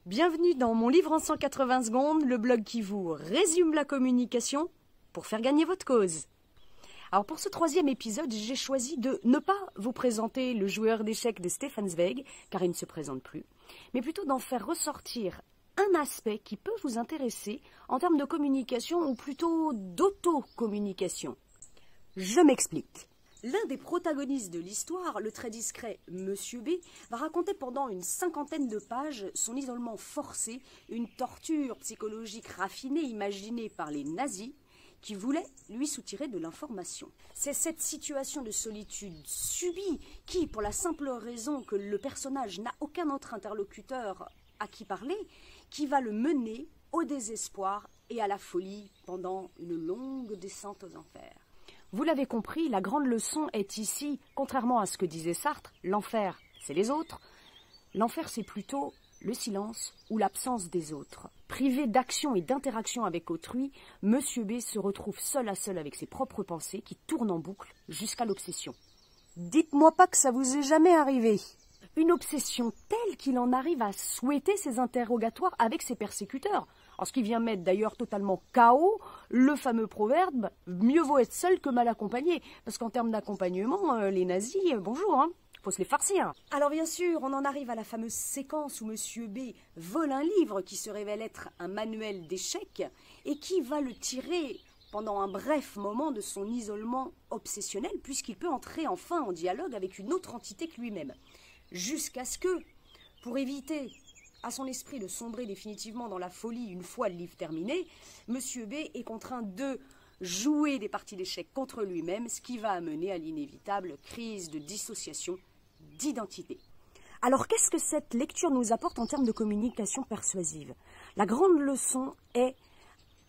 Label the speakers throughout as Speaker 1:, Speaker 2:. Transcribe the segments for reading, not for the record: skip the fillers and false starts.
Speaker 1: Bienvenue dans mon livre en 180 secondes, le blog qui vous résume la communication pour faire gagner votre cause. Alors pour ce troisième épisode, j'ai choisi de ne pas vous présenter le joueur d'échecs de Stefan Zweig, car il ne se présente plus, mais plutôt d'en faire ressortir un aspect qui peut vous intéresser en termes de communication ou plutôt d'auto-communication. Je m'explique. L'un des protagonistes de l'histoire, le très discret Monsieur B, va raconter pendant une 50aine de pages son isolement forcé, une torture psychologique raffinée imaginée par les nazis qui voulaient lui soutirer de l'information. C'est cette situation de solitude subie qui, pour la simple raison que le personnage n'a aucun autre interlocuteur à qui parler, qui va le mener au désespoir et à la folie pendant une longue descente aux enfers. Vous l'avez compris, la grande leçon est ici, contrairement à ce que disait Sartre, l'enfer, c'est les autres. L'enfer, c'est plutôt le silence ou l'absence des autres. Privé d'action et d'interaction avec autrui, Monsieur B se retrouve seul à seul avec ses propres pensées qui tournent en boucle jusqu'à l'obsession. Dites-moi pas que ça vous est jamais arrivé. Une obsession telle qu'il en arrive à souhaiter ses interrogatoires avec ses persécuteurs. En ce qui vient mettre d'ailleurs totalement KO le fameux proverbe « mieux vaut être seul que mal accompagné ». Parce qu'en termes d'accompagnement, les nazis, bonjour, hein, faut se les farcir. Alors bien sûr, on en arrive à la fameuse séquence où Monsieur B vole un livre qui se révèle être un manuel d'échecs et qui va le tirer pendant un bref moment de son isolement obsessionnel puisqu'il peut entrer enfin en dialogue avec une autre entité que lui-même. Jusqu'à ce que, pour éviter à son esprit de sombrer définitivement dans la folie une fois le livre terminé, Monsieur B est contraint de jouer des parties d'échecs contre lui-même, ce qui va amener à l'inévitable crise de dissociation d'identité. Alors qu'est-ce que cette lecture nous apporte en termes de communication persuasive? La grande leçon est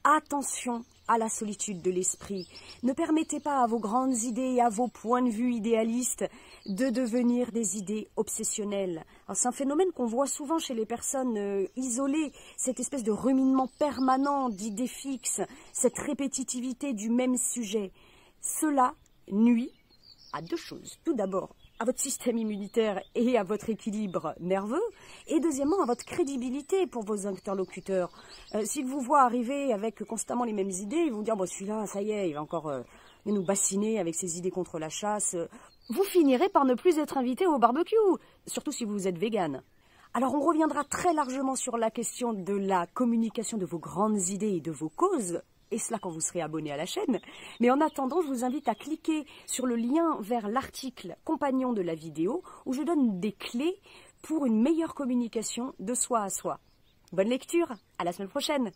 Speaker 1: attention à la solitude de l'esprit. Ne permettez pas à vos grandes idées et à vos points de vue idéalistes de devenir des idées obsessionnelles. C'est un phénomène qu'on voit souvent chez les personnes isolées, cette espèce de ruminement permanent d'idées fixes, cette répétitivité du même sujet. Cela nuit à deux choses. Tout d'abord, à votre système immunitaire et à votre équilibre nerveux, et deuxièmement à votre crédibilité pour vos interlocuteurs. S'ils vous voient arriver avec constamment les mêmes idées, ils vont dire bon, celui-là, ça y est, il va encore nous bassiner avec ses idées contre la chasse. Vous finirez par ne plus être invité au barbecue, surtout si vous êtes végane. Alors on reviendra très largement sur la question de la communication de vos grandes idées et de vos causes, et cela quand vous serez abonné à la chaîne. Mais en attendant, je vous invite à cliquer sur le lien vers l'article compagnon de la vidéo où je donne des clés pour une meilleure communication de soi à soi. Bonne lecture, à la semaine prochaine.